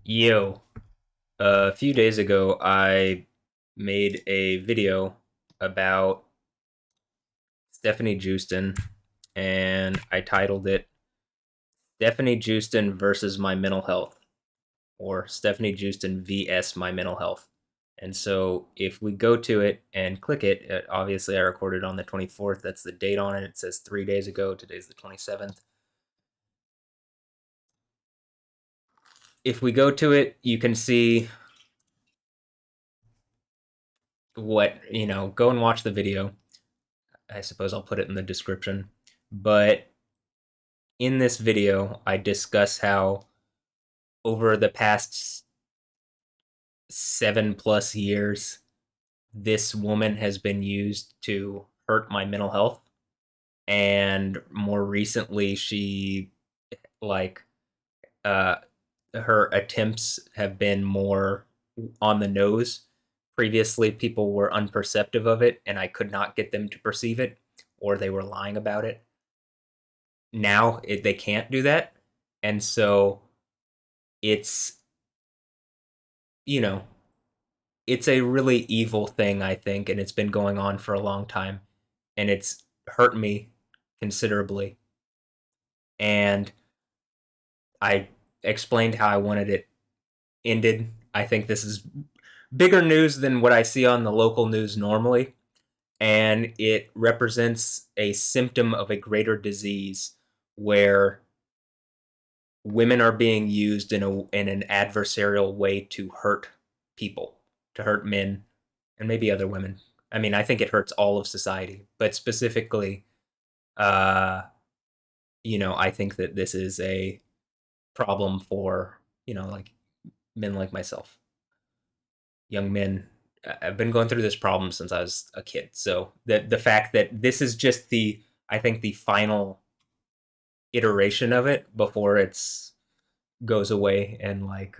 Yo, a few days ago, I made a video about Stefanie Joosten, and I titled it Stefanie Joosten versus My Mental Health, or Stefanie Joosten vs. My Mental Health. And so if we go to it and click it, obviously I recorded on the 24th. That's the date on it. It says 3 days ago. Today's the 27th. If we go to it, you can see go and watch the video. I suppose I'll put it in the description. But in this video, I discuss how over the past 7+ years, this woman has been used to hurt my mental health. And more recently, she, like, uh, her attempts have been more on the nose. Previously, people were unperceptive of it, and I could not get them to perceive it, or they were lying about it. Now they can't do that. And so it's, you know, it's a really evil thing, I think, and it's been going on for a long time, and it's hurt me considerably. And I explained how I wanted it ended. I think this is bigger news than what I see on the local news normally, and it represents a symptom of a greater disease where women are being used in an adversarial way to hurt people, to hurt men, and maybe other women. I mean, I think it hurts all of society, but specifically, uh, I think that this is a problem for like men like myself, young men. I've been going through this problem since I was a kid. So the fact that this is just I think the final iteration of it before it's goes away, and like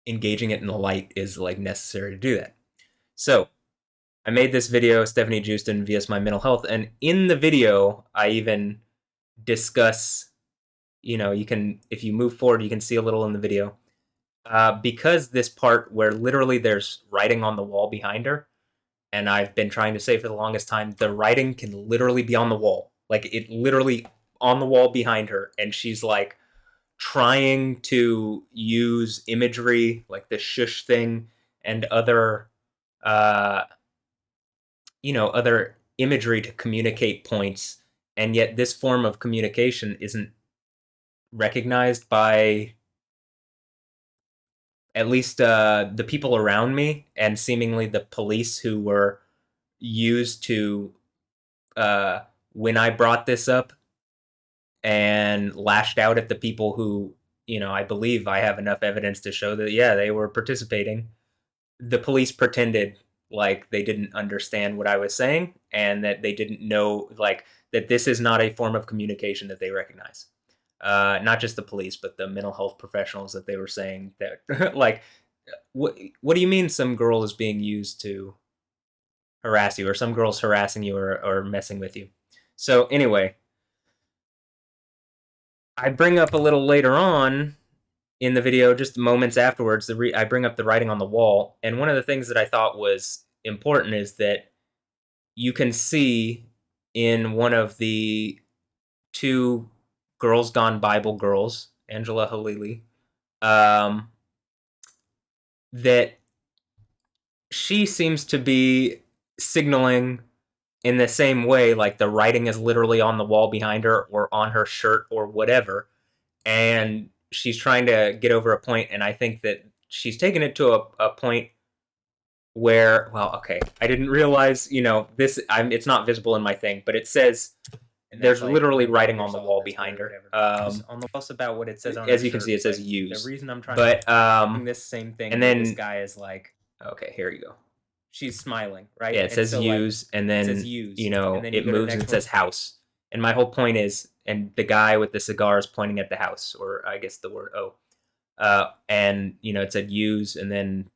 engaging it in the light is like necessary to do that. So I made this video, Stefanie Joosten vs. My Mental Health, and in the video I even discuss, you can, if you move forward, you can see a little in the video. Because this part where literally there's writing on the wall behind her, and I've been trying to say for the longest time, the writing can literally be on the wall. Like, it literally on the wall behind her, and she's like trying to use imagery like the shush thing and uh other imagery to communicate points, and yet this form of communication isn't recognized by at least the people around me, and seemingly the police who were used to, uh, when I brought this up and lashed out at the people who, I believe I have enough evidence to show that, yeah, they were participating. The police pretended like they didn't understand what I was saying, and that they didn't know, like, that this is not a form of communication that they recognize. Not just the police, but the mental health professionals, that they were saying that, like, what do you mean some girl is being used to harass you, or some girl's harassing you, or messing with you? So anyway, I bring up a little later on in the video, just moments afterwards, I bring up the writing on the wall, and one of the things that I thought was important is that you can see in one of the two Girls Gone Bible girls, Angela Halili, um, that she seems to be signaling in the same way, like the writing is literally on the wall behind her or on her shirt or whatever, and she's trying to get over a point, and I think that she's taken it to a point where, well, okay, I didn't realize, this. It's not visible in my thing, but it says there's like literally writing on the wall behind her. On the wall about what it says on, as you can see, it says use. The reason I'm trying, but this same thing, and then this guy is like, okay, here you go. She's smiling, right? Yeah, it says use, and then it moves and it says house. And my whole point is, and the guy with the cigar is pointing at the house, or I guess the word O. And it said use, and then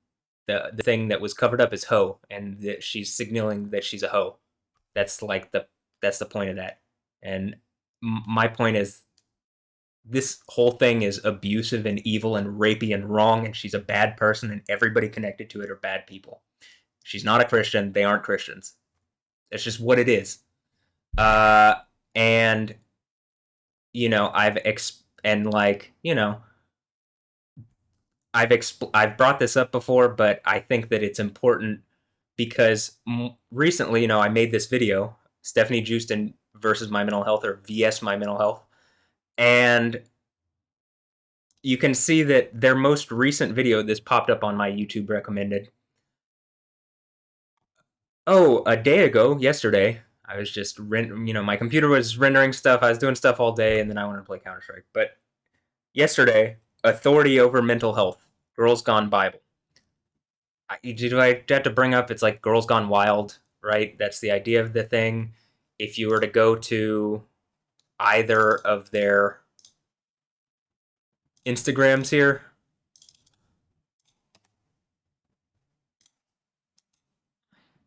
the thing that was covered up is hoe, and that she's signaling that she's a hoe. That's like that's the point of that. And my point is this whole thing is abusive and evil and rapey and wrong, and she's a bad person, and everybody connected to it are bad people. She's not a Christian. They aren't Christians. It's just what it is. Uh, and and like I've brought this up before, but I think that it's important because recently, I made this video, Stefanie Joosten versus my mental health, or VS my mental health, and you can see that their most recent video, this popped up on my YouTube recommended. Oh, a day ago, yesterday, I was just my computer was rendering stuff. I was doing stuff all day, and then I wanted to play Counter Strike. But yesterday, authority over mental health, Girls Gone Bible. Do I have to bring up? It's like Girls Gone Wild, right? That's the idea of the thing. If you were to go to either of their Instagrams here,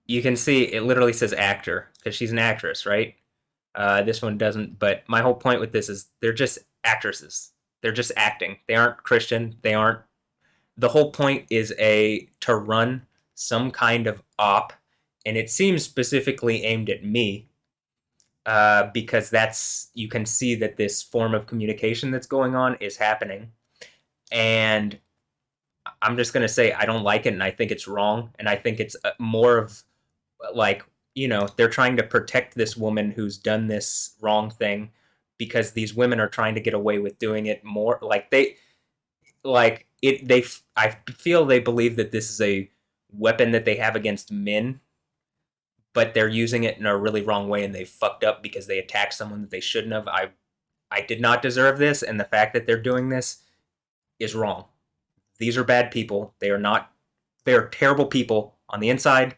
you can see it literally says actor because she's an actress, right? This one doesn't. But my whole point with this is they're just actresses. They're just acting. They aren't Christian. They aren't. The whole point is to run some kind of op, and it seems specifically aimed at me, because you can see that this form of communication that's going on is happening, and I'm just gonna say I don't like it, and I think it's wrong, and I think it's more of like they're trying to protect this woman who's done this wrong thing because these women are trying to get away with doing it more. I feel they believe that this is a weapon that they have against men, but they're using it in a really wrong way, and they fucked up because they attacked someone that they shouldn't have. I did not deserve this, and the fact that they're doing this is wrong. These are bad people. They are not. They are terrible people on the inside,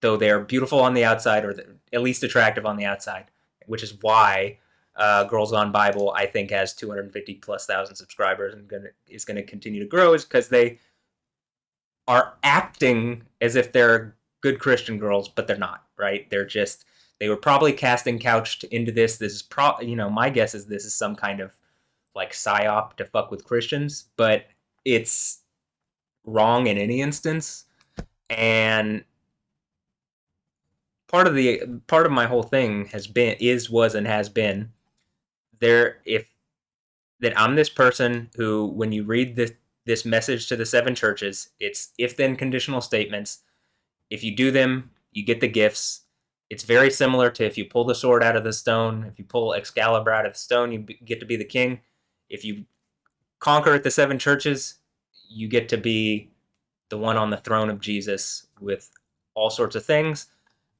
though they are beautiful on the outside, or at least attractive on the outside, which is why Girls Gone Bible, I think, has 250 plus thousand subscribers and is gonna continue to grow, is because they are acting as if they're good Christian girls, but they're not. Right? They were probably casting couched into this. This is my guess is this is some kind of like psyop to fuck with Christians, but it's wrong in any instance. And part of my whole thing was and has been there if that I'm this person who, when you read this message to the seven churches, it's if then conditional statements. If you do them, you get the gifts. It's very similar to if you pull the sword out of the stone, if you pull Excalibur out of the stone, you get to be the king. If you conquer at the seven churches, you get to be the one on the throne of Jesus with all sorts of things.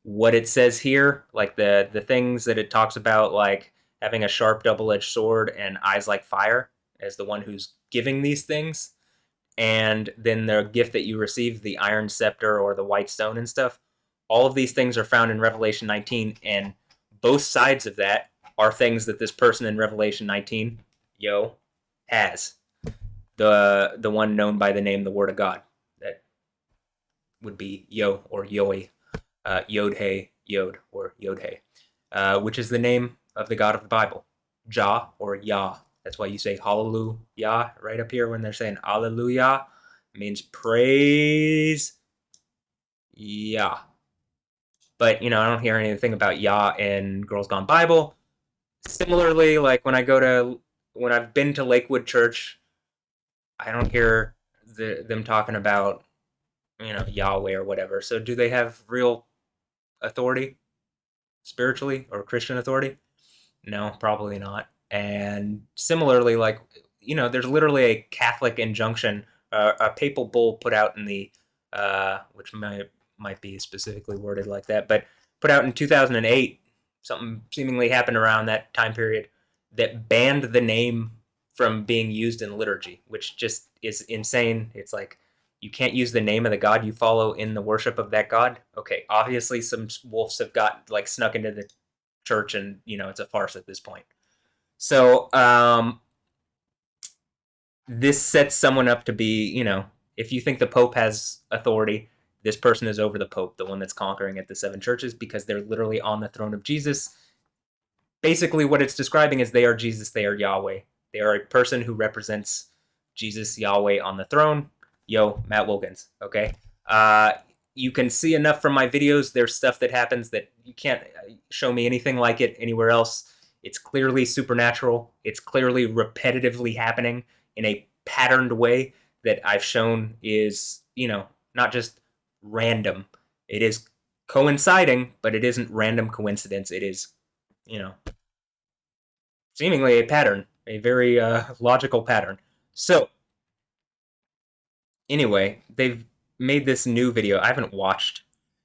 What it says here, like the things that it talks about, like having a sharp double-edged sword and eyes like fire as the one who's giving these things, and then the gift that you receive, the iron scepter or the white stone and stuff, all of these things are found in Revelation 19, and both sides of that are things that this person in Revelation 19, has. The one known by the name the Word of God. That would be or Yoi. Yod-He, Yod, or Yod-He, which is the name of the God of the Bible. Jah, or Yah. That's why you say hallelujah right up here when they're saying hallelujah. It means praise Yah. But, I don't hear anything about Yah in Girls Gone Bible. Similarly, like when I've been to Lakewood Church, I don't hear them talking about, Yahweh or whatever. So do they have real authority spiritually, or Christian authority? No, probably not. And similarly, like, there's literally a Catholic injunction, a papal bull put out in the, which might be specifically worded like that, but put out in 2008, something seemingly happened around that time period that banned the name from being used in liturgy, which just is insane. It's like, you can't use the name of the God you follow in the worship of that God. Okay, obviously some wolves have got snuck into the church, and it's a farce at this point. So this sets someone up to be, if you think the Pope has authority, this person is over the Pope, the one that's conquering at the seven churches, because they're literally on the throne of Jesus. Basically, what it's describing is they are Jesus, they are Yahweh. They are a person who represents Jesus, Yahweh on the throne. Yo, Matt Wilkins. Okay. Uh, you can see enough from my videos. There's stuff that happens that you can't show me anything like it anywhere else. It's clearly supernatural. It's clearly repetitively happening in a patterned way that I've shown is, not just random. It is coinciding, but it isn't random coincidence. It is, you know, seemingly a pattern, a very logical pattern. So, anyway, they've made this new video. I haven't watched,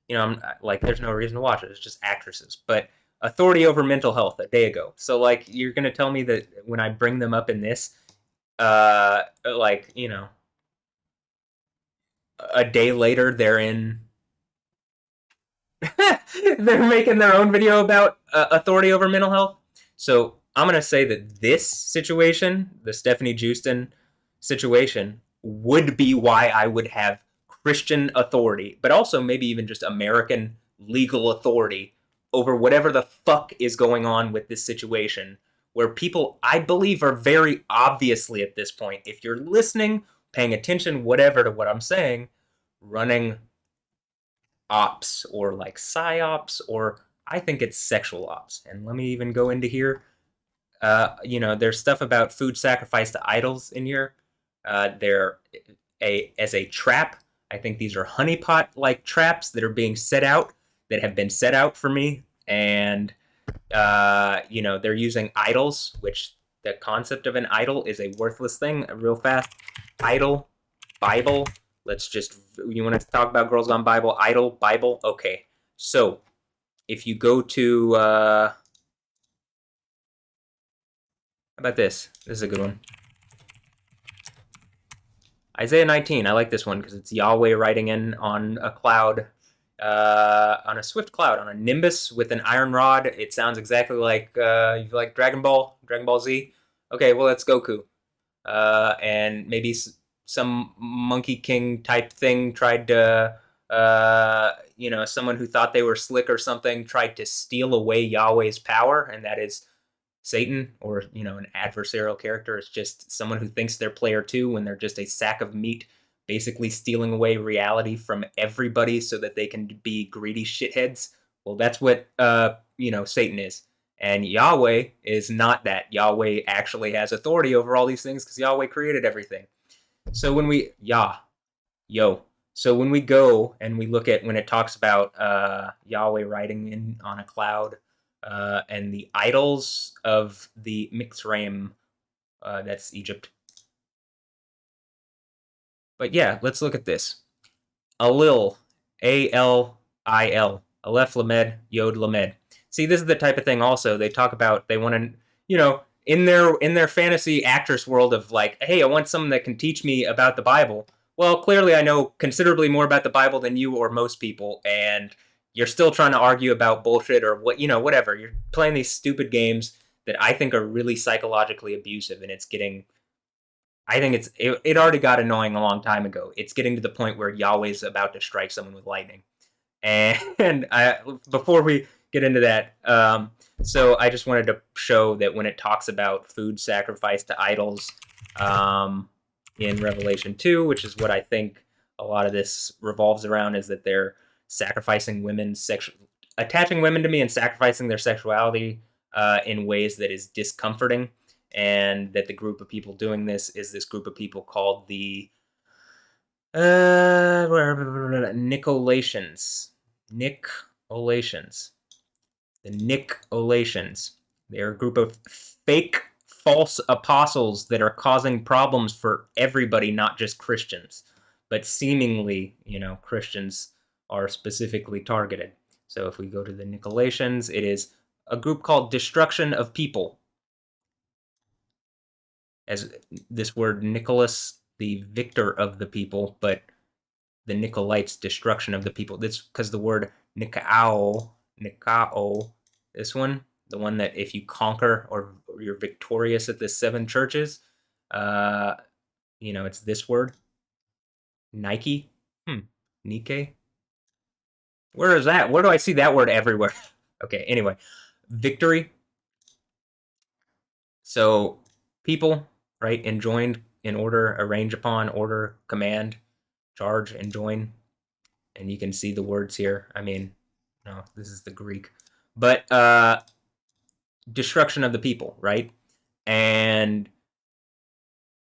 I'm like, there's no reason to watch it. It's just actresses. But Authority Over Mental Health a day ago. So, like, you're going to tell me that when I bring them up in this, like, a day later, they're making their own video about authority over mental health. So I'm gonna say that this situation, the Stefanie Joosten situation, would be why I would have Christian authority, but also maybe even just American legal authority over whatever the fuck is going on with this situation, where people, I believe, are very obviously at this point, if you're listening, paying attention, whatever to what I'm saying, running ops or like psyops, or I think it's sexual ops. And let me even go into here. There's stuff about food sacrifice to idols in here. They're as a trap. I think these are honeypot like traps that are being set out, that have been set out for me. And they're using idols, which the concept of an idol is a worthless thing. Real fast, idol, Bible. You want to talk about Girls Gone Bible, idol, Bible? Okay. So if you go to, how about this? This is a good one. Isaiah 19. I like this one because it's Yahweh riding in on a cloud, on a swift cloud, on a nimbus with an iron rod. It sounds exactly like, you like Dragon Ball Z. Okay, well, that's Goku. And maybe some Monkey King type thing tried to, someone who thought they were slick or something tried to steal away Yahweh's power, and that is Satan, or an adversarial character. It's just someone who thinks they're player two when they're just a sack of meat, basically stealing away reality from everybody so that they can be greedy shitheads. Well, that's what Satan is. And Yahweh is not that. Yahweh actually has authority over all these things because Yahweh created everything. So when we so when we go and we look at when it talks about Yahweh riding in on a cloud, and the idols of the Mixraim, that's Egypt. But yeah, let's look at this. Alil, Alil, Aleph Lamed, Yod Lamed. See, this is the type of thing also they talk about. They want to, in their fantasy actress world of like, hey, I want someone that can teach me about the Bible. Well, clearly I know considerably more about the Bible than you or most people, and you're still trying to argue about bullshit or whatever. You're playing these stupid games that I think are really psychologically abusive, and I think it already got annoying a long time ago. It's getting to the point where Yahweh's about to strike someone with lightning. And before we get into that, so I just wanted to show that when it talks about food sacrifice to idols, in Revelation 2, which is what I think a lot of this revolves around, is that they're sacrificing attaching women to me and sacrificing their sexuality in ways that is discomforting, and that the group of people doing this is this group of people called the Nicolaitans. Nicolaitans. The Nicolaitans. They're a group of fake, false apostles that are causing problems for everybody, not just Christians. But seemingly, Christians are specifically targeted. So if we go to the Nicolaitans, it is a group called Destruction of People. As this word Nicholas, the victor of the people, but the Nicolites, destruction of the people. This because the word Nikao, this one, the one that if you conquer or you're victorious at the seven churches, it's this word, Nike, Nike. Where is that? Where do I see that word everywhere? Okay, anyway, victory. So people, right? Enjoined, in order, arrange upon, order, command, charge, enjoin. And you can see the words here. I mean, no, this is the Greek. But destruction of the people, right? And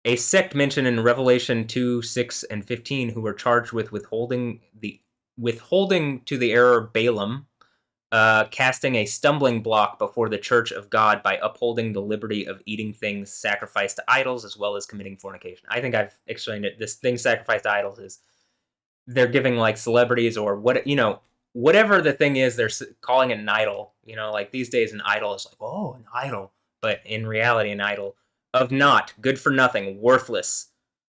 a sect mentioned in Revelation 2, 6, and 15 who were charged with withholding to the error Balaam, casting a stumbling block before the church of God by upholding the liberty of eating things sacrificed to idols as well as committing fornication. I think I've explained it. This thing sacrificed to idols is they're giving like celebrities or whatever the thing is, they're calling it an idol. Like these days, an idol is like, oh, an idol. But in reality, an idol of naught, good for nothing, worthless,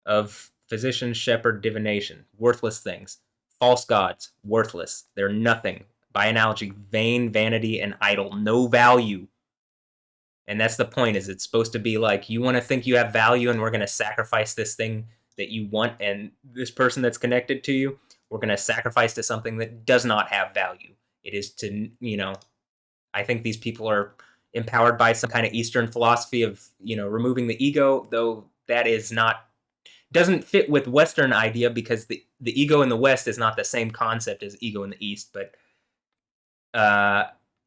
of physician, shepherd, divination, worthless things. False gods, worthless. They're nothing. By analogy, vain, vanity, and idol, no value. And that's the point, is it's supposed to be like, you want to think you have value and we're going to sacrifice this thing that you want, and this person that's connected to you, we're going to sacrifice to something that does not have value. It is to, I think these people are empowered by some kind of Eastern philosophy of, removing the ego, though that is not, doesn't fit with Western idea, because the ego in the West is not the same concept as ego in the East. But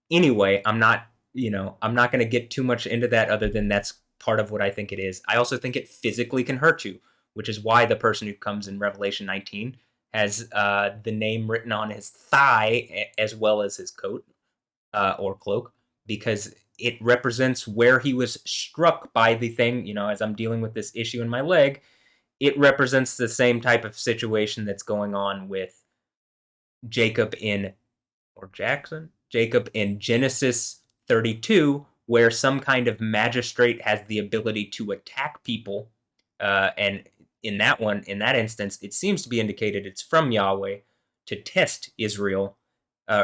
anyway, I'm not going to get too much into that, other than that's part of what I think it is. I also think it physically can hurt you, which is why the person who comes in Revelation 19 has the name written on his thigh as well as his coat or cloak, because it represents where he was struck by the thing. As I'm dealing with this issue in my leg, it represents the same type of situation that's going on with Jacob in Genesis 32, where some kind of magistrate has the ability to attack people. And in that instance, it seems to be indicated it's from Yahweh to test Israel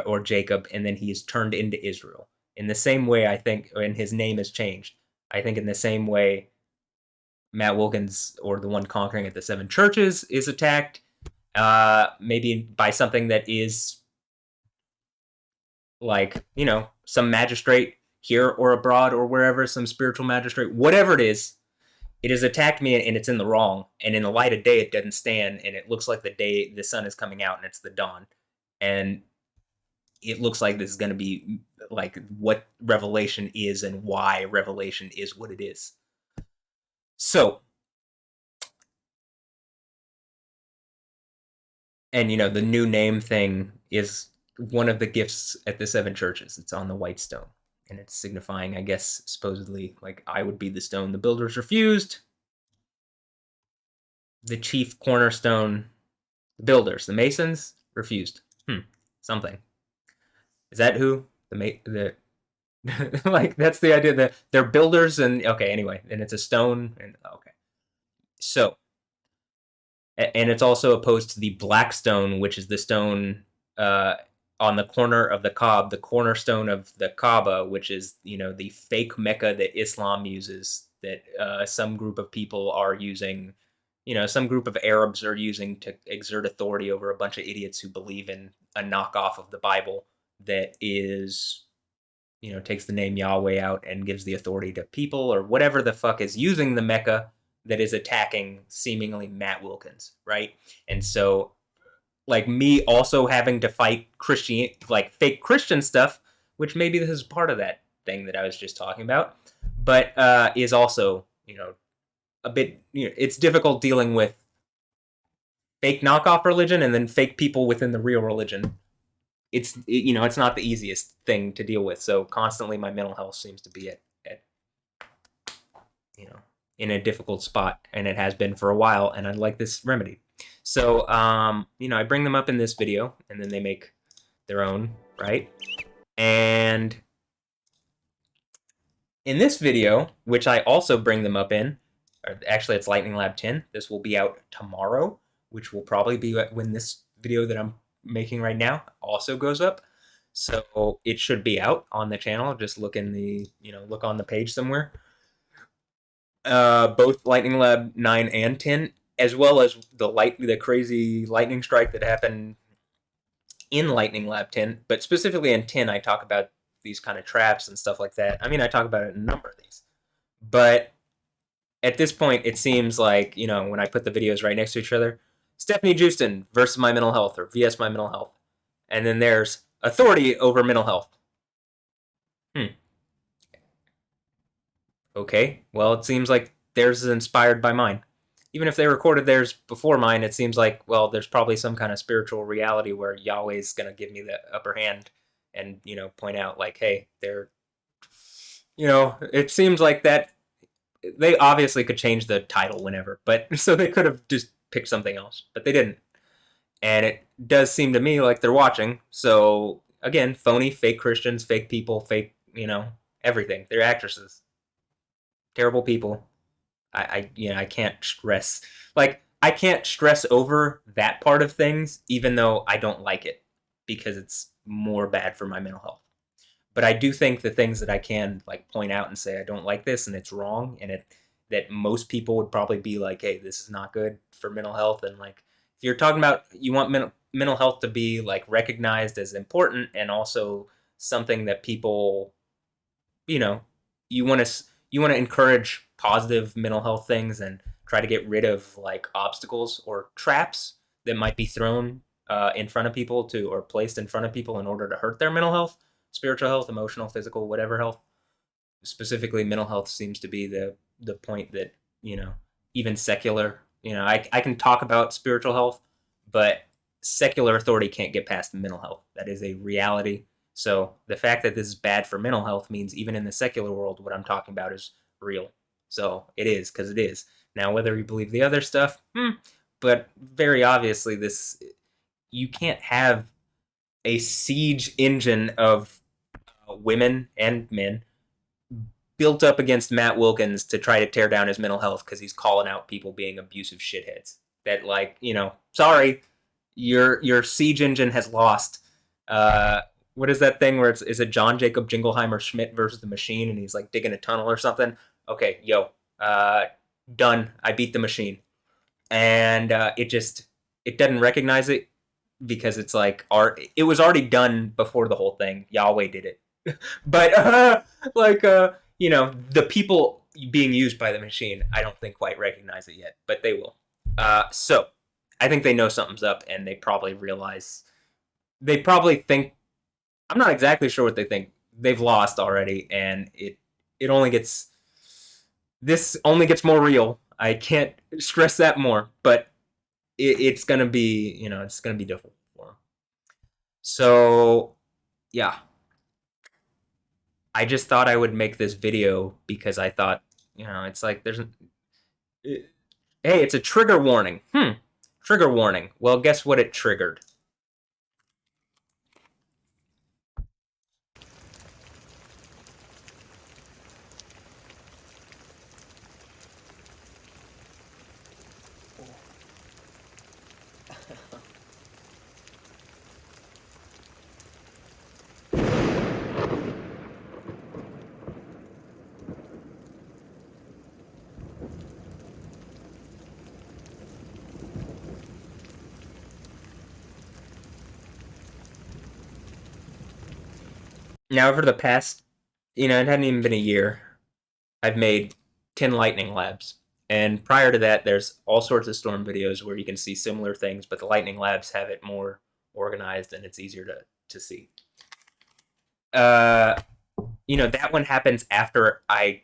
or Jacob, and then he is turned into Israel. In the same way, I think, and his name is changed. I think in the same way, Matt Wilkins, or the one conquering at the seven churches, is attacked, maybe by something that is like, some magistrate here or abroad or wherever, some spiritual magistrate, whatever it is has attacked me, and it's in the wrong. And in the light of day, it doesn't stand, and it looks like the sun is coming out, and it's the dawn. And it looks like this is going to be like what Revelation is and why Revelation is what it is. So, and the new name thing is one of the gifts at the seven churches. It's on the white stone, and it's signifying, I guess, supposedly, like, I would be the stone the builders refused. The chief cornerstone, the builders, the masons, refused. Something. Is that who? The like, that's the idea, that they're builders, and okay, anyway, and it's a stone, and okay. So, and it's also opposed to the black stone, which is the stone on the corner of the Kaaba, the cornerstone of the Kaaba, which is, the fake Mecca that Islam uses, that some group of people are using, some group of Arabs are using to exert authority over a bunch of idiots who believe in a knockoff of the Bible that is, takes the name Yahweh out and gives the authority to people, or whatever the fuck is using the Mecca, that is attacking seemingly Matt Wilkins, right? And so, like, me also having to fight like fake Christian stuff, which maybe this is part of that thing that I was just talking about, but is also, a bit, it's difficult dealing with fake knockoff religion and then fake people within the real religion. It's not the easiest thing to deal with. So constantly my mental health seems to be at in a difficult spot, and it has been for a while, and I'd like this remedy. So, I bring them up in this video, and then they make their own, right? And in this video, which I also bring them up in, or actually it's Lightning Lab 10, this will be out tomorrow, which will probably be when this video that I'm making right now also goes up. So it should be out on the channel. Just look in the, look on the page somewhere. Both Lightning Lab 9 and 10, as well as the crazy lightning strike that happened in Lightning Lab 10, but specifically in 10, I talk about these kind of traps and stuff like that. I mean, I talk about it in a number of these, but at this point, it seems like, when I put the videos right next to each other, Stefanie Joosten versus my mental health or vs my mental health. And then there's authority over mental health. Hmm. Okay. Well, it seems like theirs is inspired by mine. Even if they recorded theirs before mine, it seems like, well, there's probably some kind of spiritual reality where Yahweh's going to give me the upper hand and, point out, like, hey, it seems like that they obviously could change the title whenever, but so they could have just picked something else, but they didn't. And it does seem to me like they're watching. So again, phony, fake Christians, fake people, fake, everything. They're actresses, terrible people. I can't stress I can't stress over that part of things, even though I don't like it because it's more bad for my mental health. But I do think the things that I can like point out and say I don't like this and it's wrong and it that most people would probably be like, hey, this is not good for mental health. And like if you're talking about you want mental health to be like recognized as important and also something that people, you know, you want to encourage positive mental health things and try to get rid of like obstacles or traps that might be thrown in front of people to or placed in front of people in order to hurt their mental health, spiritual health, emotional, physical, whatever health. Specifically, mental health seems to be the point that even secular. I can talk about spiritual health, but secular authority can't get past mental health. That is a reality. So the fact that this is bad for mental health means even in the secular world, what I'm talking about is real. So it is because it is. Now, whether you believe the other stuff, but very obviously, this you can't have a siege engine of women and men built up against Matt Wilkins to try to tear down his mental health because he's calling out people being abusive shitheads. That sorry, your siege engine has lost. What is that thing where is it John Jacob Jingleheimer Schmidt versus the machine and he's like digging a tunnel or something? Okay, done. I beat the machine, and it doesn't recognize it because it's like art. It was already done before the whole thing. Yahweh did it, but the people being used by the machine, I don't think quite recognize it yet, but they will. So I think they know something's up, and they probably realize. They probably think. I'm not exactly sure what they think. They've lost already, and it only gets. This only gets more real. I can't stress that more, but it's gonna be it's gonna be difficult for them. So yeah, I just thought I would make this video because I thought, it's like hey, it's a trigger warning. Trigger warning. Well, guess what it triggered? Now, over the past, it hadn't even been a year, I've made 10 lightning labs. And prior to that, there's all sorts of storm videos where you can see similar things, but the lightning labs have it more organized and it's easier to see. Uh, that one happens after I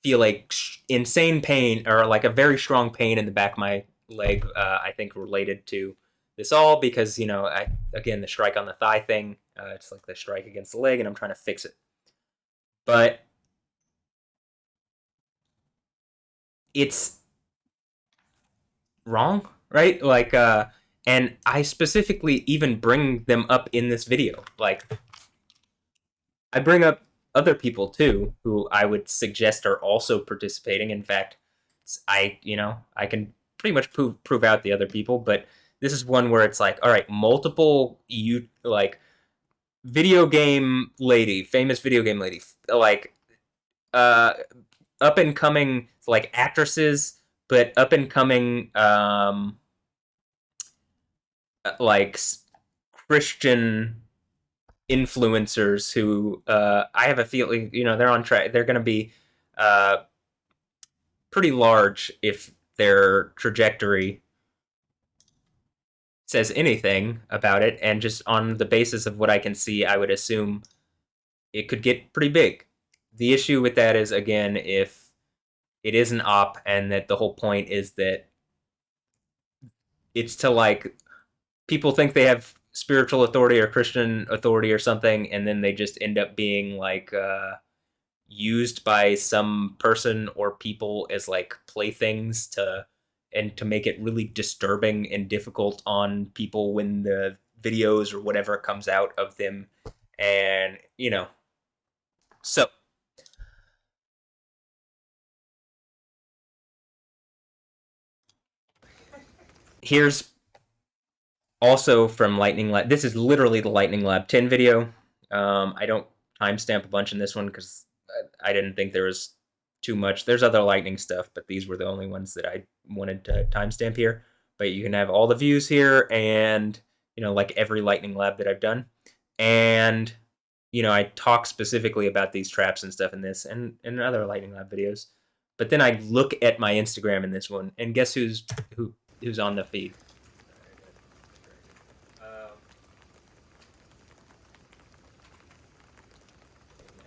feel like insane pain or like a very strong pain in the back of my leg. I think related to this all because again the strike on the thigh thing. It's like the strike against the leg, and I'm trying to fix it. But it's wrong, right? And I specifically even bring them up in this video. Like, I bring up other people too who I would suggest are also participating. In fact, I can pretty much prove out the other people, but this is one where it's like, all right, multiple video game lady, famous video game lady, like uh up and coming like actresses, but up and coming like Christian influencers who I have a feeling they're on track. They're going to be uh, pretty large if their trajectory says anything about it, and just on the basis of what I can see, I would assume it could get pretty big. The issue with that is, again, if it is an op and that the whole point is that it's to like people think they have spiritual authority or Christian authority or something, and then they just end up being like used by some person or people as like playthings to make it really disturbing and difficult on people when the videos or whatever comes out of them. And so here's also from Lightning Lab. This is literally the Lightning Lab 10 video. I don't timestamp a bunch in this one because I didn't think there was too much. There's other Lightning stuff, but these were the only ones that I wanted to timestamp here. But you can have all the views here, and like every Lightning Lab that I've done. And I talk specifically about these traps and stuff in this and in other Lightning Lab videos. But then I look at my Instagram in this one, and guess who's on the feed?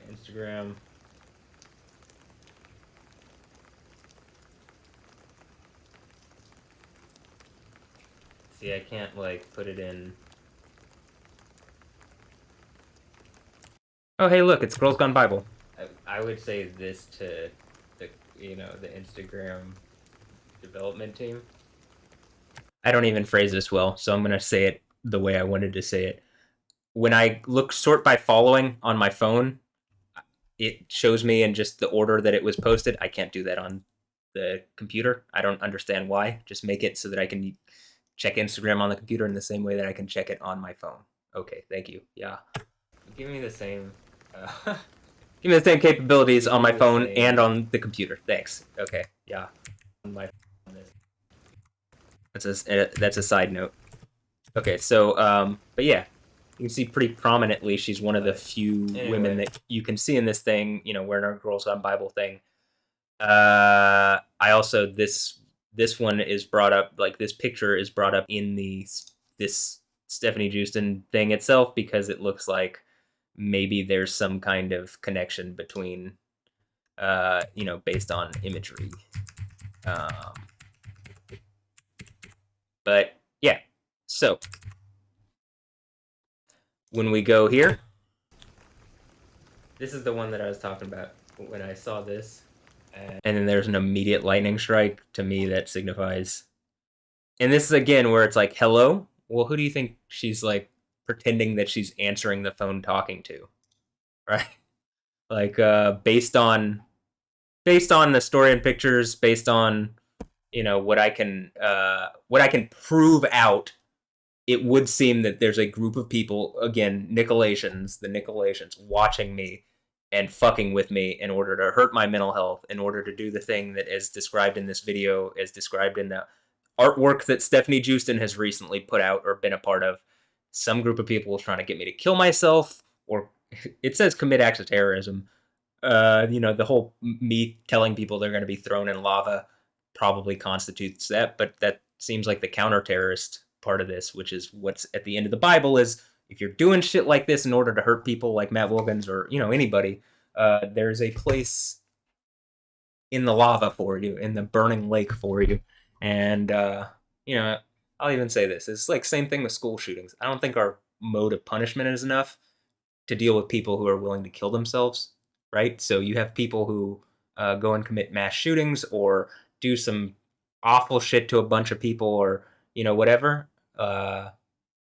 Instagram. See, I can't like put it in. Oh, hey, look, it's Girls Gone Bible. I would say this to the Instagram development team. I don't even phrase this well, so I'm gonna say it the way I wanted to say it. When I look sort by following on my phone, it shows me in just the order that it was posted. I can't do that on the computer. I don't understand why. Just make it so that I can check Instagram on the computer in the same way that I can check it on my phone. Okay, thank you. Yeah, give me the same. Give me the same capabilities on my phone and on the computer. Thanks. Okay. Yeah. On my phone. That's a side note. Okay, so but yeah, you can see pretty prominently she's one of the few women that you can see in this thing, wearing our Girls Gone Bible thing. I also this one is brought up, like this picture is brought up in this Stefanie Joosten thing itself because it looks like maybe there's some kind of connection between based on imagery. But yeah, so when we go here, this is the one that I was talking about when I saw this. And then there's an immediate lightning strike. To me, that signifies. And this is again where it's like, hello? Well, who do you think she's like pretending that she's answering the phone talking to? Right? Like based on the story and pictures, based on what I can prove out, it would seem that there's a group of people, again, the Nicolaitans, watching me and fucking with me in order to hurt my mental health, in order to do the thing that is described in this video, as described in the artwork that Stefanie Joosten has recently put out or been a part of. Some group of people trying to get me to kill myself, or it says commit acts of terrorism. The whole me telling people they're going to be thrown in lava probably constitutes that, but that seems like the counter-terrorist part of this, which is what's at the end of the Bible, is if you're doing shit like this in order to hurt people like Matt Wilkins or anybody, there's a place in the lava for you, in the burning lake for you. And I'll even say this, it's like same thing with school shootings. I don't think our mode of punishment is enough to deal with people who are willing to kill themselves, right? So you have people who go and commit mass shootings or do some awful shit to a bunch of people, or whatever.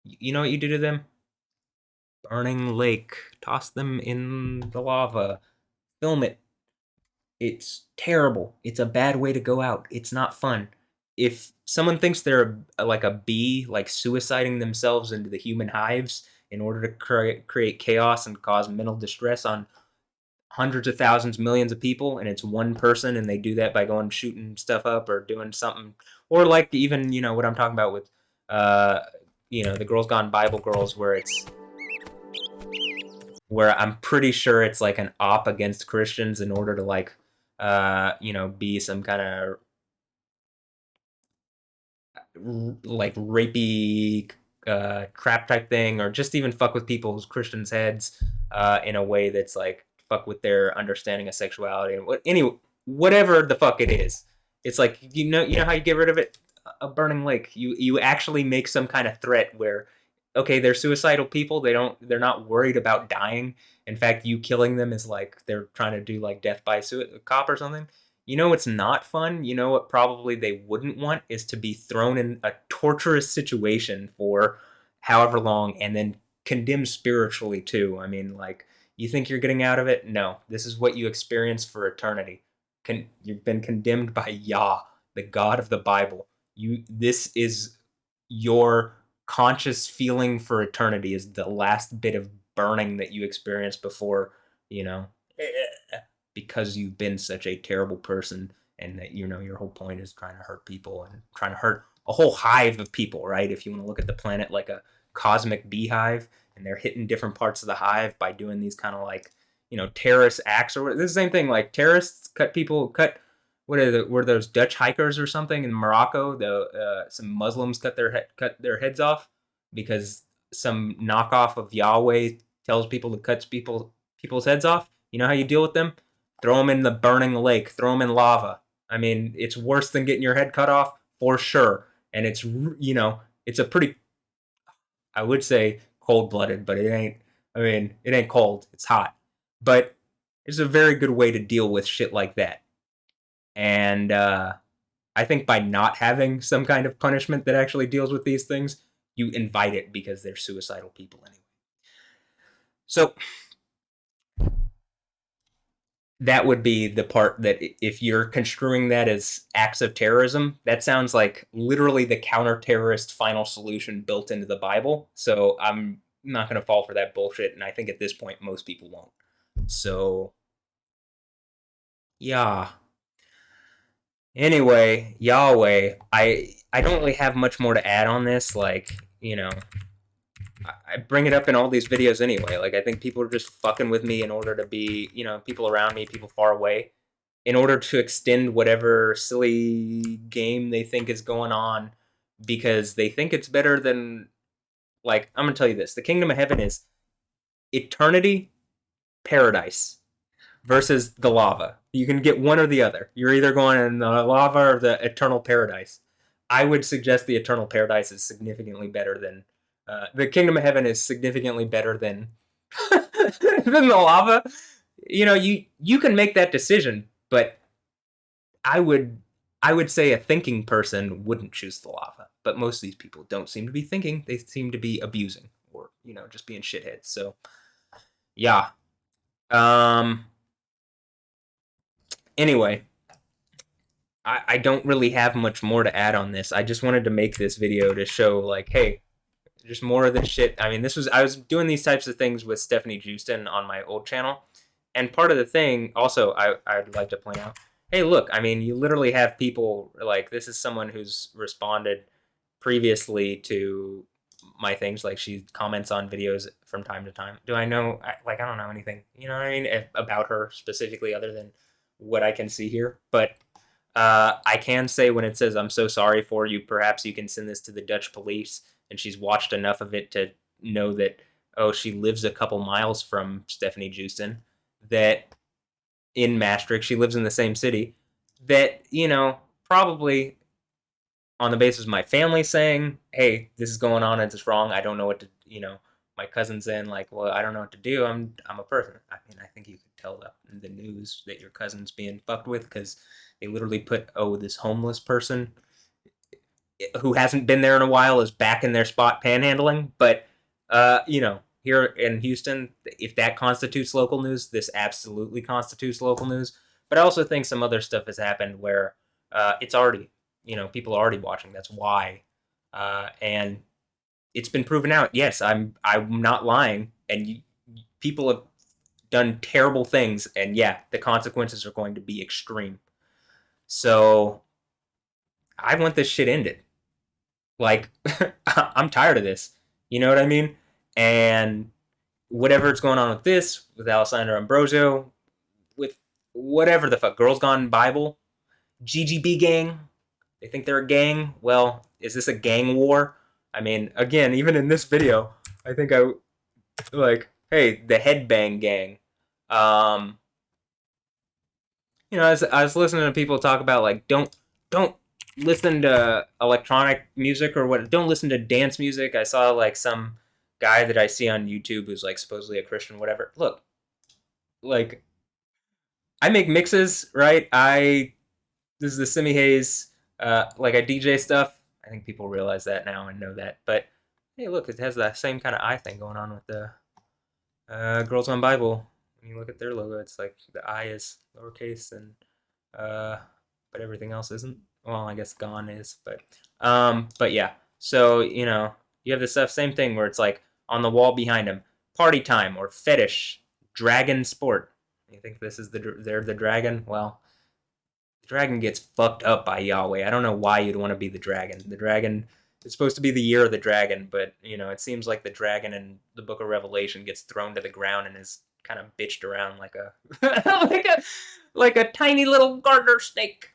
You know what you do to them? Burning lake. Toss them in the lava. Film it. It's terrible. It's a bad way to go out. It's not fun. If someone thinks they're like a bee, like suiciding themselves into the human hives in order to create chaos and cause mental distress on hundreds of thousands, millions of people, and it's one person, and they do that by going shooting stuff up or doing something, or like even what I'm talking about with the Girls Gone Bible girls, where I'm pretty sure it's like an op against Christians in order to like be some kind of like rapey crap type thing, or just even fuck with people's Christians' heads in a way that's like fuck with their understanding of sexuality and whatever the fuck it is. It's like you know how you get rid of it, a burning lake. You actually make some kind of threat where, okay, they're suicidal people. They're not worried about dying. In fact, you killing them is like they're trying to do like death by cop or something. You know what's not fun? You know what probably they wouldn't want is to be thrown in a torturous situation for however long and then condemned spiritually too. I mean, like, you think you're getting out of it? No. This is what you experience for eternity. You've been condemned by Yah, the God of the Bible. This is your conscious feeling for eternity, is the last bit of burning that you experience before, you know, because you've been such a terrible person, and that your whole point is trying to hurt people and trying to hurt a whole hive of people, right? If you want to look at the planet like a cosmic beehive, and they're hitting different parts of the hive by doing these kind of like terrorist acts, or this is the same thing. Like terrorists cut were those Dutch hikers or something in Morocco? Some Muslims cut their heads off because some knockoff of Yahweh tells people to cut people's heads off. You know how you deal with them? Throw them in the burning lake. Throw them in lava. I mean, it's worse than getting your head cut off for sure. And it's a pretty, I would say, cold blooded, but it ain't. I mean, it ain't cold. It's hot. But it's a very good way to deal with shit like that. And I think by not having some kind of punishment that actually deals with these things, you invite it because they're suicidal people anyway. So that would be the part that, if you're construing that as acts of terrorism, that sounds like literally the counter-terrorist final solution built into the Bible. So I'm not going to fall for that bullshit, and I think at this point most people won't. So yeah. Anyway, Yahweh, I don't really have much more to add on this. Like, I bring it up in all these videos anyway. Like, I think people are just fucking with me in order to be, people around me, people far away, in order to extend whatever silly game they think is going on, because they think it's better than, like, I'm gonna tell you this: the kingdom of heaven is eternity, paradise, versus the lava. You can get one or the other. You're either going in the lava or the eternal paradise. I would suggest the eternal paradise is significantly better than the kingdom of heaven is significantly better than than the lava. You can make that decision, but I would I would say a thinking person wouldn't choose the lava. But most of these people don't seem to be thinking; they seem to be abusing, or just being shitheads. So yeah. Um. Anyway, I don't really have much more to add on this. I just wanted to make this video to show, like, hey, just more of this shit. I mean, I was doing these types of things with Stefanie Joosten on my old channel, and part of the thing also I'd like to point out. Hey, look, I mean, you literally have people like, this is someone who's responded previously to my things. Like, she comments on videos from time to time. Do I know? I don't know anything. You know what I mean, about her specifically, other than what I can see here, but. I can say, when it says, "I'm so sorry for you, perhaps you can send this to the Dutch police," and she's watched enough of it to know that, oh, she lives a couple miles from Stefanie Joosten, that in Maastricht, she lives in the same city, that, probably on the basis of my family saying, hey, this is going on, it's wrong, I don't know what to, my cousin's in, like, well, I don't know what to do, I'm a person. I mean, I think you could tell in the news that your cousin's being fucked with, because they literally put, oh, this homeless person who hasn't been there in a while is back in their spot panhandling. But here in Houston, if that constitutes local news, this absolutely constitutes local news. But I also think some other stuff has happened where it's already, people are already watching. That's why, and it's been proven out. Yes, I'm not lying, and people have done terrible things, and yeah, the consequences are going to be extreme. So I want this shit ended. Like, I'm tired of this. You know what I mean? And whatever's going on with this, with Alessandro Ambrosio, with whatever the fuck, Girls Gone Bible, GGB gang. They think they're a gang. Well, is this a gang war? I mean, again, even in this video, I think I like, hey, the headbang gang. Um, I was listening to people talk about like, don't listen to electronic music or what. Don't listen to dance music. I saw like some guy that I see on YouTube who's like supposedly a Christian, whatever. Look, like I make mixes, right? I This is the Simi Hayes, like I DJ stuff. I think people realize that now and know that. But hey, look, it has that same kind of eye thing going on with the Girls on Bible. When you look at their logo, it's like the I is lowercase and uh, but everything else isn't. Well, I guess gone is, but yeah. So you have this stuff, same thing where it's like on the wall behind him, party time or fetish, dragon sport. You think this is they're the dragon? Well, the dragon gets fucked up by Yahweh. I don't know why you'd want to be the dragon. The dragon is supposed to be the year of the dragon, but it seems like the dragon in the Book of Revelation gets thrown to the ground and is kind of bitched around like a like a tiny little garter snake,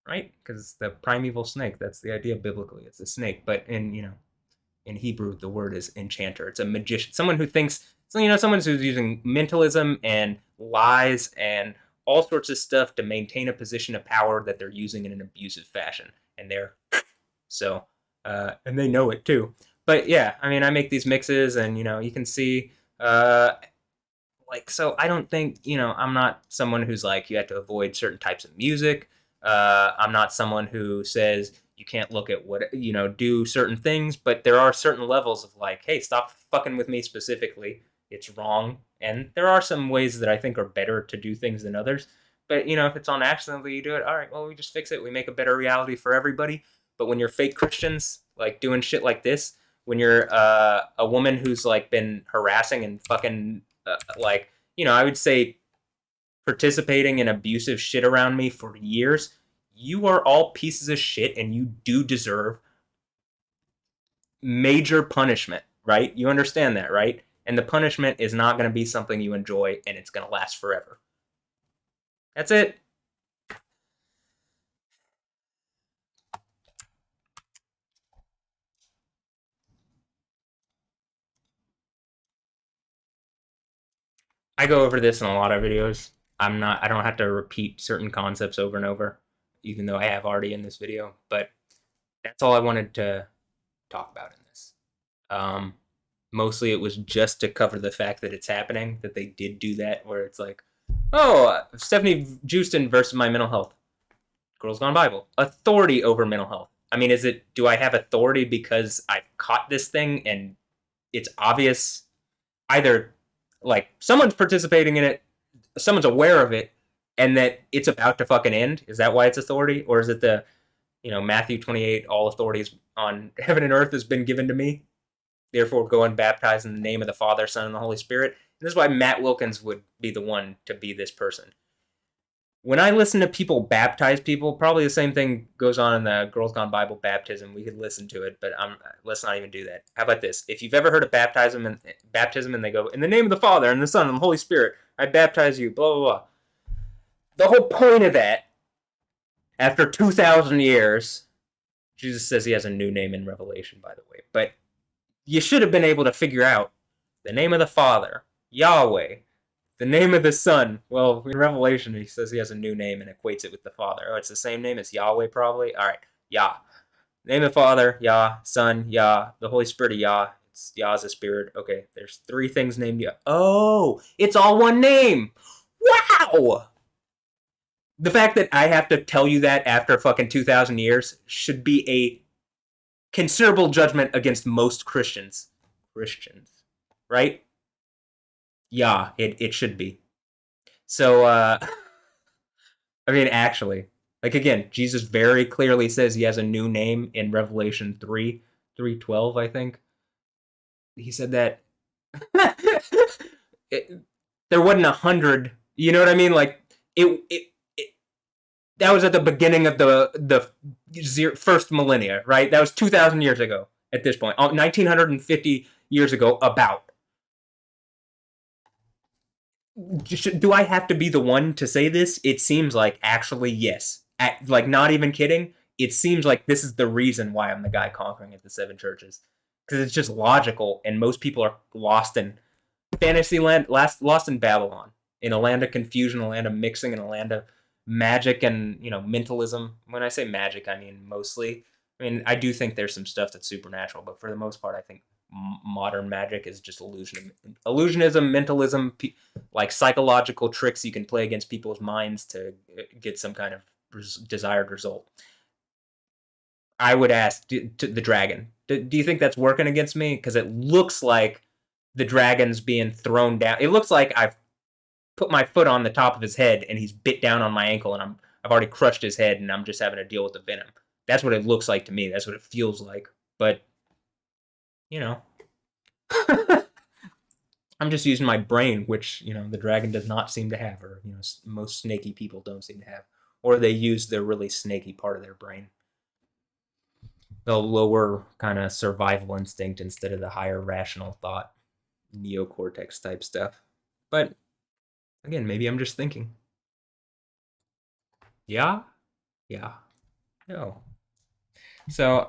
right? Because the primeval snake. That's the idea biblically. It's a snake, but in Hebrew, the word is enchanter. It's a magician, someone who thinks, someone who's using mentalism and lies and all sorts of stuff to maintain a position of power that they're using in an abusive fashion, and so, and they know it too. But yeah, I mean, I make these mixes, and you can see, so I don't think I'm not someone who's like you have to avoid certain types of music. I'm not someone who says you can't look at what do certain things, but there are certain levels of like, hey, stop fucking with me specifically. It's wrong, and there are some ways that I think are better to do things than others. But if it's on accidentally you do it, all right, well we just fix it. We make a better reality for everybody. But when you're fake Christians like doing shit like this, when you're a woman who's like been harassing and fucking I would say participating in abusive shit around me for years, you are all pieces of shit and you do deserve major punishment, right? You understand that, right? And the punishment is not going to be something you enjoy and it's going to last forever. That's it. I go over this in a lot of videos. I don't have to repeat certain concepts over and over, even though I have already in this video, but that's all I wanted to talk about in this. Mostly it was just to cover the fact that it's happening, that they did do that, where it's like, oh, Stefanie Joosten versus my mental health. Girls Gone Bible. Authority over mental health. I mean, do I have authority because I've caught this thing and it's obvious either like someone's participating in it, someone's aware of it, and that it's about to fucking end? Is that why it's authority? Or is it Matthew 28, all authorities on heaven and earth has been given to me? Therefore, go and baptize in the name of the Father, Son, and the Holy Spirit. And this is why Matt Wilkins would be the one to be this person. When I listen to people baptize people, probably the same thing goes on in the Girls Gone Bible baptism. We could listen to it, but let's not even do that. How about this? If you've ever heard of baptism and they go, in the name of the Father and the Son and the Holy Spirit, I baptize you, blah, blah, blah. The whole point of that, after 2,000 years, Jesus says he has a new name in Revelation, by the way, but you should have been able to figure out the name of the Father, Yahweh, the name of the Son. Well, in Revelation, he says he has a new name and equates it with the Father. Oh, it's the same name as Yahweh, probably? All right, Yah. Name of the Father, Yah. Son, Yah. The Holy Spirit of Yah. It's Yah's a spirit. Okay, there's 3 things named Yah. Oh, it's all one name. Wow! The fact that I have to tell you that after fucking 2,000 years should be a considerable judgment against most Christians. Right? Yeah, it should be. So, I mean, actually, like again, Jesus very clearly says he has a new name in Revelation 3:12, I think. He said that there wasn't 100. You know what I mean? Like it that was at the beginning of the first millennia, right? That was 2,000 years ago. At this point, 1950 years ago, about. Do I have to be the one to say this? It seems like actually yes. Like not even kidding. It seems like this is the reason why I'm the guy conquering at the seven churches, because it's just logical, and most people are lost in fantasy land, lost in Babylon, in a land of confusion, a land of mixing, and a land of magic and mentalism. When I say magic, I mean mostly. I mean, I do think there's some stuff that's supernatural, but for the most part, I think modern magic is just illusionism, mentalism, like psychological tricks you can play against people's minds to get some kind of desired result. I would ask the dragon, do you think that's working against me? Because it looks like the dragon's being thrown down. It looks like I've put my foot on the top of his head and he's bit down on my ankle, and I've already crushed his head and I'm just having to deal with the venom. That's what it looks like to me. That's what it feels like. But you know, I'm just using my brain, which the dragon does not seem to have, or most snaky people don't seem to have, or they use the really snaky part of their brain, the lower kind of survival instinct instead of the higher rational thought, neocortex type stuff. But again, maybe I'm just thinking. Yeah, yeah, no. So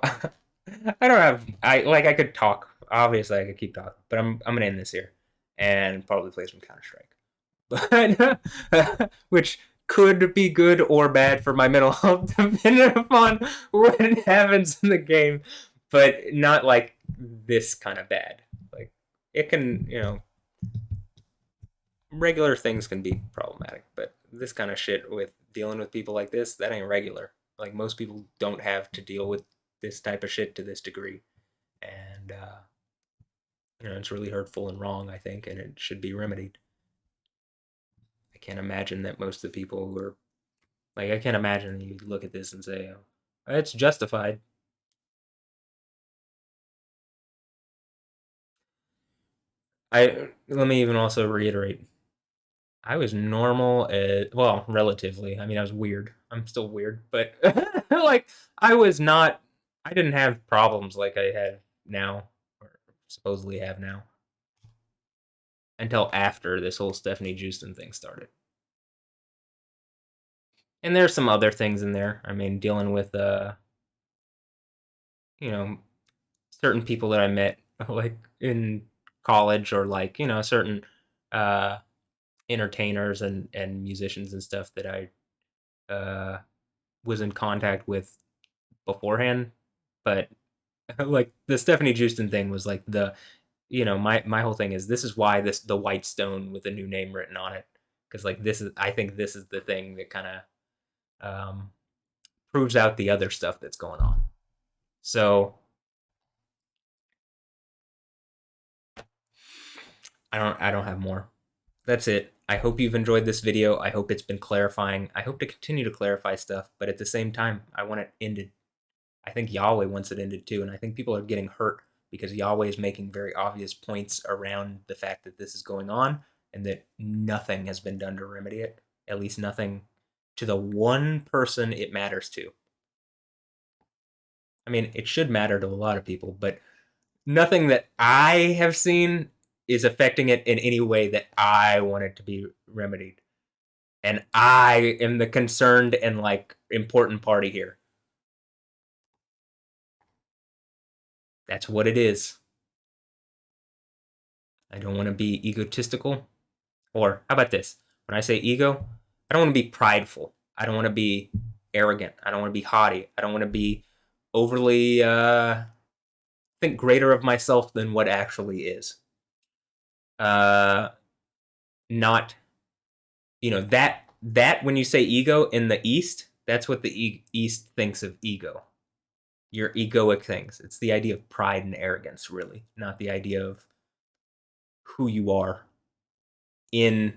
I don't have. I could talk. Obviously, I could keep talking, but I'm gonna end this here and probably play some Counter Strike. But which could be good or bad for my mental health, depending upon what happens in the game. But not like this kind of bad. Like it can, regular things can be problematic, but this kind of shit with dealing with people like this, that ain't regular. Like most people don't have to deal with this type of shit to this degree, and it's really hurtful and wrong, I think, and it should be remedied. I can't imagine that most of the people who are like, I can't imagine you look at this and say, oh, it's justified. Let me even also reiterate, I was normal, well, relatively. I mean, I was weird. I'm still weird, but like I was not. I didn't have problems like I have now, or supposedly have now, until after this whole Stefanie Joosten thing started. And there's some other things in there. I mean, dealing with you know, certain people that I met like in college, or like certain uh entertainers and musicians and stuff that I was in contact with beforehand. But like the Stefanie Joosten thing was like my whole thing is, this is why the white stone with a new name written on it, because like I think this is the thing that kind of proves out the other stuff that's going on. So I don't have more. That's it. I hope you've enjoyed this video. I hope it's been clarifying. I hope to continue to clarify stuff, but at the same time, I want it ended. I think Yahweh wants it ended too, and I think people are getting hurt because Yahweh is making very obvious points around the fact that this is going on and that nothing has been done to remedy it. At least nothing to the one person it matters to. I mean, it should matter to a lot of people, but nothing that I have seen is affecting it in any way that I want it to be remedied. And I am the concerned and like important party here. That's what it is. I don't want to be egotistical. Or how about this? When I say ego, I don't want to be prideful. I don't want to be arrogant. I don't want to be haughty. I don't want to be overly think greater of myself than what actually is. Uh not that when you say ego in the East, that's what the East thinks of ego. Your egoic things. It's the idea of pride and arrogance, really, not the idea of who you are. In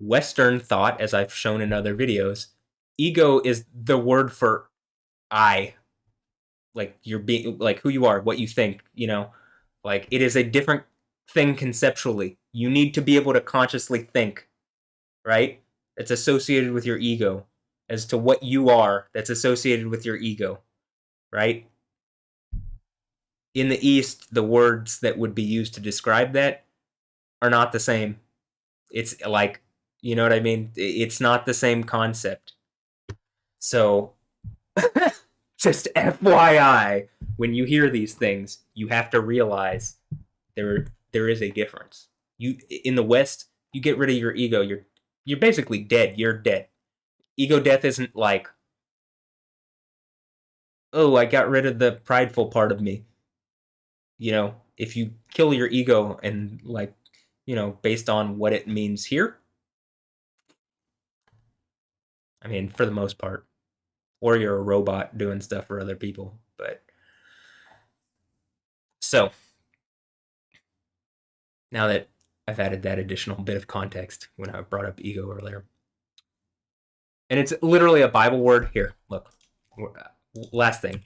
Western thought, as I've shown in other videos, ego is the word for I. Like you're being like who you are, what you think. Like it is a different thing conceptually. You need to be able to consciously think, right? It's associated with your ego. As to what you are, that's associated with your ego, right? In the East, the words that would be used to describe that are not the same. It's like, you know what I mean? It's not the same concept. So, just FYI, when you hear these things, you have to realize there is a difference. You in the West, you get rid of your ego, you're basically dead. You're dead. Ego death isn't like, oh, I got rid of the prideful part of me. If you kill your ego and like, based on what it means here, I mean, for the most part, or you're a robot doing stuff for other people. But so now that I've added that additional bit of context when I brought up ego earlier, and it's literally a Bible word. Here, look. Last thing.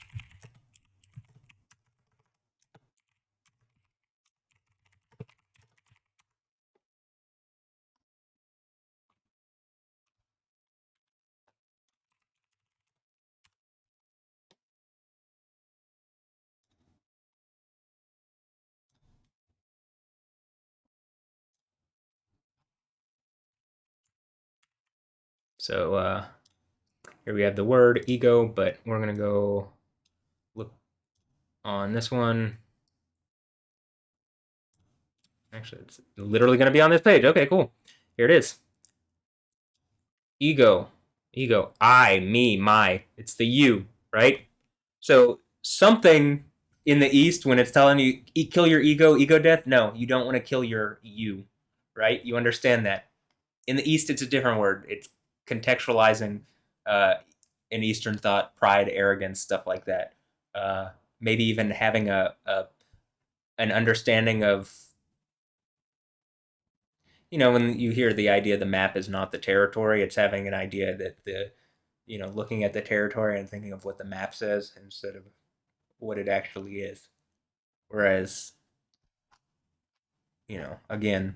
So here we have the word ego, but we're gonna go look on this one. Actually, it's literally gonna be on this page. Okay, cool. Here it is. Ego, ego, I, me, my. It's the you, right? So something in the East, when it's telling you kill your ego death, no, you don't want to kill your you, right? You understand that. In the East, it's a different word. It's contextualizing uh, in Eastern thought, pride, arrogance, stuff like that. Maybe even having a an understanding of, when you hear the idea the map is not the territory, it's having an idea that looking at the territory and thinking of what the map says instead of what it actually is. Whereas, again,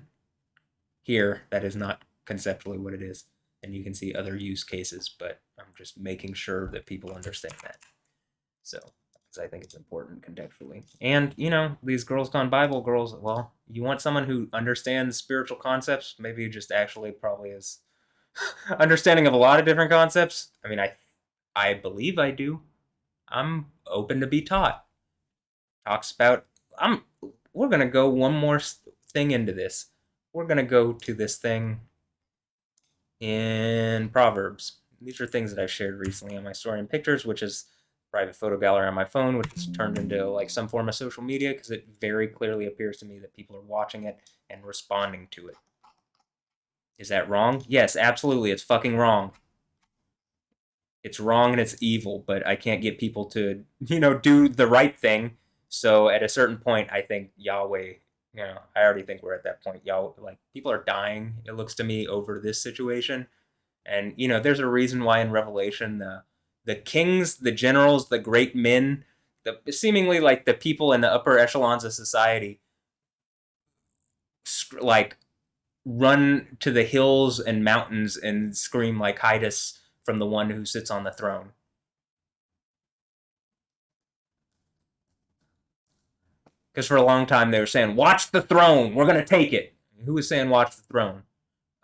here, that is not conceptually what it is. And you can see other use cases, but I'm just making sure that people understand that. So, because I think it's important contextually. And, these Girls Gone Bible girls, well, you want someone who understands spiritual concepts, maybe just actually probably is understanding of a lot of different concepts. I mean, I believe I do. I'm open to be taught. Talks about I'm we're going to go one more thing into this. We're going to go to this thing in Proverbs. These are things that I've shared recently on my story and pictures, which is private photo gallery on my phone, which is turned into like some form of social media because it very clearly appears to me that people are watching it and responding to it. Is that wrong? Yes, absolutely. It's fucking wrong. It's wrong and it's evil, but I can't get people to, do the right thing. So at a certain point, I think Yahweh, I already think we're at that point. Yahweh, like people are dying, it looks to me, over this situation. And there's a reason why in Revelation the kings, the generals, the great men, the seemingly like the people in the upper echelons of society, like run to the hills and mountains and scream like hide us from the one who sits on the throne. Because for a long time they were saying, "Watch the throne, we're gonna take it." Who was saying, "Watch the throne"?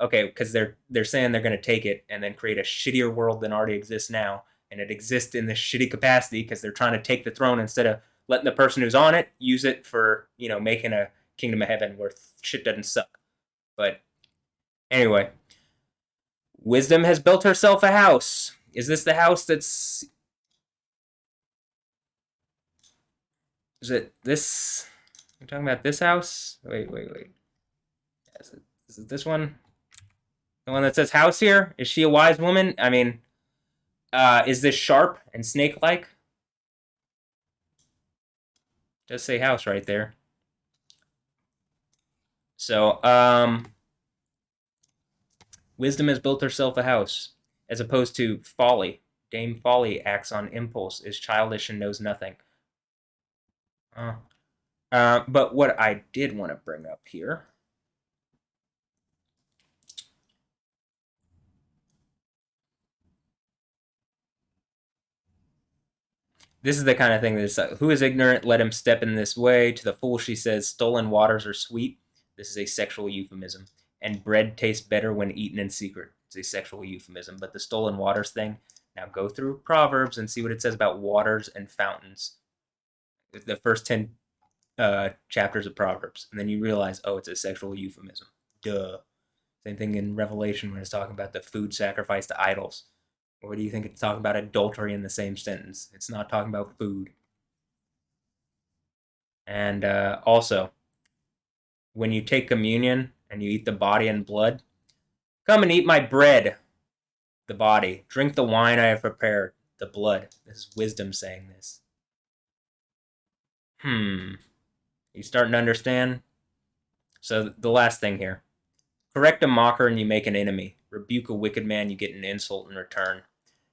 Okay, because they're saying they're gonna take it and then create a shittier world than already exists now, and it exists in this shitty capacity because they're trying to take the throne instead of letting the person who's on it use it for making a kingdom of heaven where shit doesn't suck. But anyway, wisdom has built herself a house. Is this the house that's? Is it this? We're talking about this house. Wait. Is it this one? The one that says house here? Is she a wise woman? I mean, is this sharp and snake-like? Just say house right there. So, wisdom has built herself a house, as opposed to folly. Dame Folly acts on impulse, is childish and knows nothing. But what I did want to bring up here. This is the kind of thing that's who is ignorant, let him step in this way. To the fool she says, stolen waters are sweet. This is a sexual euphemism. and bread tastes better when eaten in secret. It's a sexual euphemism. But the stolen waters thing, now go through Proverbs and see what it says about waters and fountains. The first 10 chapters of Proverbs. And then you realize, oh, it's a sexual euphemism. Duh. Same thing in Revelation when it's talking about the food sacrificed to idols. Or do you think it's talking about adultery in the same sentence? It's not talking about food. And also, when you take communion and you eat the body and blood, come and eat my bread, the body. Drink the wine I have prepared, the blood. This is wisdom saying this. You starting to understand? So the last thing here. Correct a mocker and you make an enemy. Rebuke a wicked man, you get an insult in return.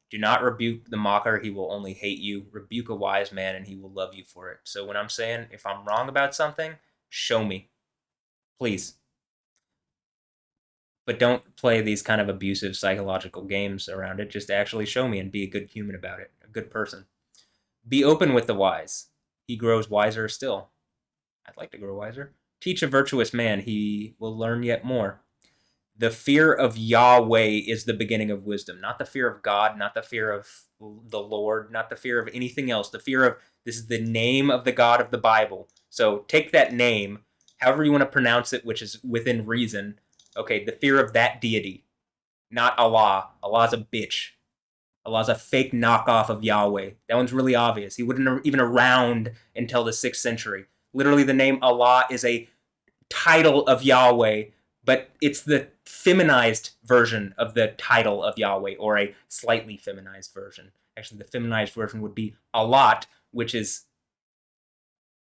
Do not rebuke the mocker, he will only hate you. Rebuke a wise man and he will love you for it. So when I'm saying if I'm wrong about something, show me. Please. But don't play these kind of abusive psychological games around it. Just actually show me and be a good human about it, a good person. Be open with the wise. He grows wiser still. I'd like to grow wiser. Teach a virtuous man, he will learn yet more. The fear of Yahweh is the beginning of wisdom, not the fear of God, not the fear of the Lord, not the fear of anything else. The fear of, this is the name of the God of the Bible. So take that name, however you want to pronounce it, which is within reason. Okay, the fear of that deity, not Allah. Allah's a bitch. Allah's a fake knockoff of Yahweh. That one's really obvious. He wasn't even around until the 6th century. Literally, the name Allah is a title of Yahweh, but it's the feminized version of the title of Yahweh, or a slightly feminized version. Actually, the feminized version would be Allat, which is,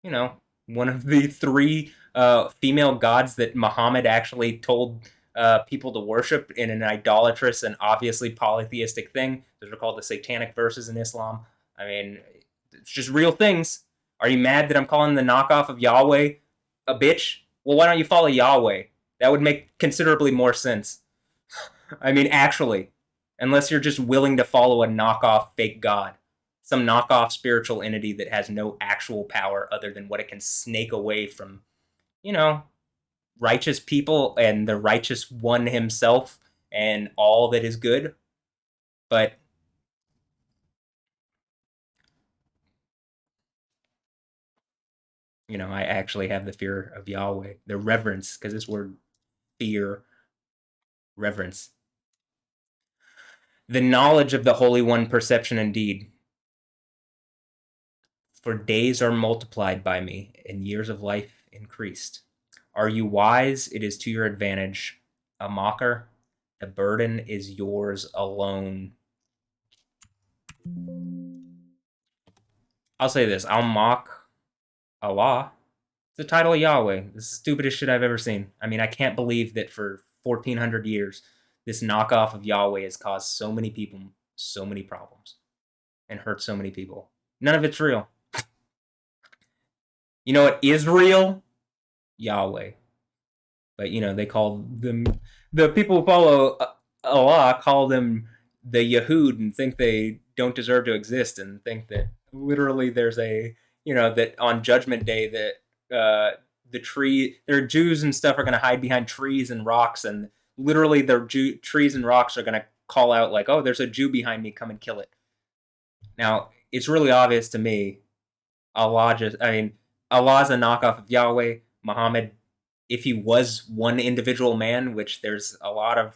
one of the 3 female gods that Muhammad actually told people to worship in an idolatrous and obviously polytheistic thing. Those are called the satanic verses in Islam. I mean, it's just real things. Are you mad that I'm calling the knockoff of Yahweh a bitch? Well, why don't you follow Yahweh? That would make considerably more sense. I mean, actually, unless you're just willing to follow a knockoff fake god, some knockoff spiritual entity that has no actual power other than what it can snake away from, righteous people and the righteous one himself and all that is good. But I actually have the fear of Yahweh, the reverence, because this word fear, reverence. The knowledge of the Holy One, perception indeed. For days are multiplied by me, and years of life increased. Are you wise? It is to your advantage. A mocker, the burden is yours alone. I'll say this, I'll mock Allah. It's the title of Yahweh. This is the stupidest shit I've ever seen. I mean, I can't believe that for 1,400 years, this knockoff of Yahweh has caused so many people so many problems and hurt so many people. None of it's real. You know what is real? Yahweh. But, they call them, the people who follow Allah call them the Yahud and think they don't deserve to exist and think that literally there's that on Judgment Day that their Jews and stuff are going to hide behind trees and rocks, and literally their trees and rocks are going to call out like, oh, there's a Jew behind me, come and kill it. Now, it's really obvious to me, Allah's a knockoff of Yahweh. Muhammad, if he was one individual man, which there's a lot of,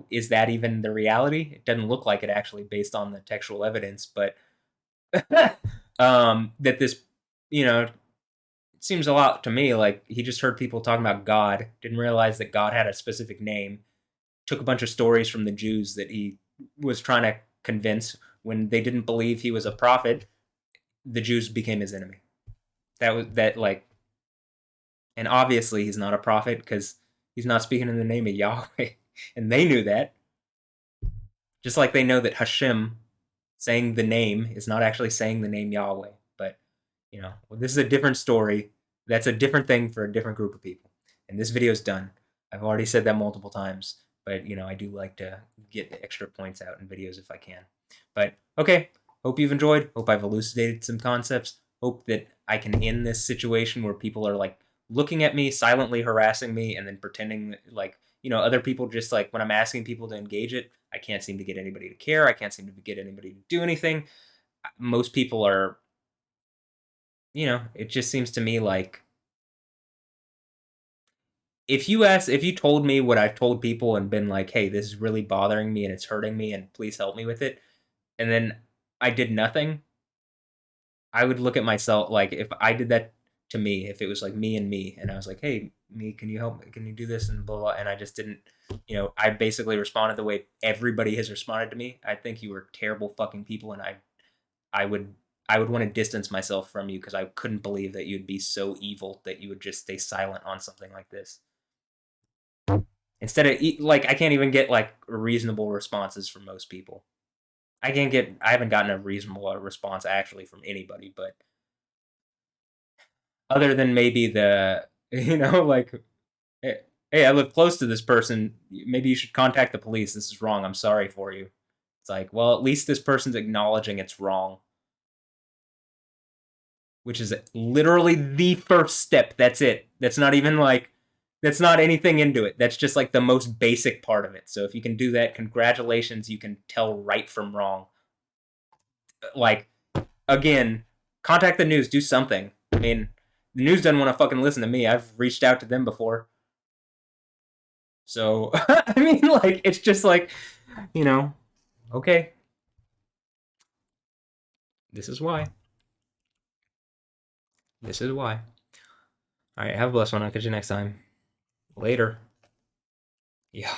is that even the reality? It doesn't look like it actually based on the textual evidence, but that this, it seems a lot to me like he just heard people talking about God, didn't realize that God had a specific name, took a bunch of stories from the Jews that he was trying to convince. When they didn't believe he was a prophet, the Jews became his enemy. And obviously he's not a prophet because he's not speaking in the name of Yahweh. And they knew that. Just like they know that Hashem, saying the name, is not actually saying the name Yahweh. But, this is a different story. That's a different thing for a different group of people. And this video's done. I've already said that multiple times. But, I do like to get extra points out in videos if I can. But, okay. Hope you've enjoyed. Hope I've elucidated some concepts. Hope that I can end this situation where people are like looking at me, silently harassing me, and then pretending like, other people just like when I'm asking people to engage it, I can't seem to get anybody to care. I can't seem to get anybody to do anything. Most people are, it just seems to me like if you told me what I've told people and been like, hey, this is really bothering me and it's hurting me and please help me with it, and then I did nothing, I would look at myself like if I did that to me, if it was like me and me, and I was like, hey, me, can you help me? Can you do this? And blah, blah, and I just didn't, I basically responded the way everybody has responded to me. I think you were terrible fucking people, and I would, I would want to distance myself from you because I couldn't believe that you'd be so evil that you would just stay silent on something like this. Instead of like, I can't even get like reasonable responses from most people. I haven't gotten a reasonable response actually from anybody, but other than maybe the, like, hey, I live close to this person. Maybe you should contact the police. This is wrong. I'm sorry for you. It's like, well, at least this person's acknowledging it's wrong, which is literally the first step. That's it. That's not even like, that's not anything into it. That's just like the most basic part of it. So if you can do that, congratulations. You can tell right from wrong. Like, again, contact the news. Do something. I mean, the news doesn't want to fucking listen to me. I've reached out to them before. So, I mean, like, it's just like, you know, okay, this is why. This is why. All right, have a blessed one. I'll catch you next time. Later. Yeah.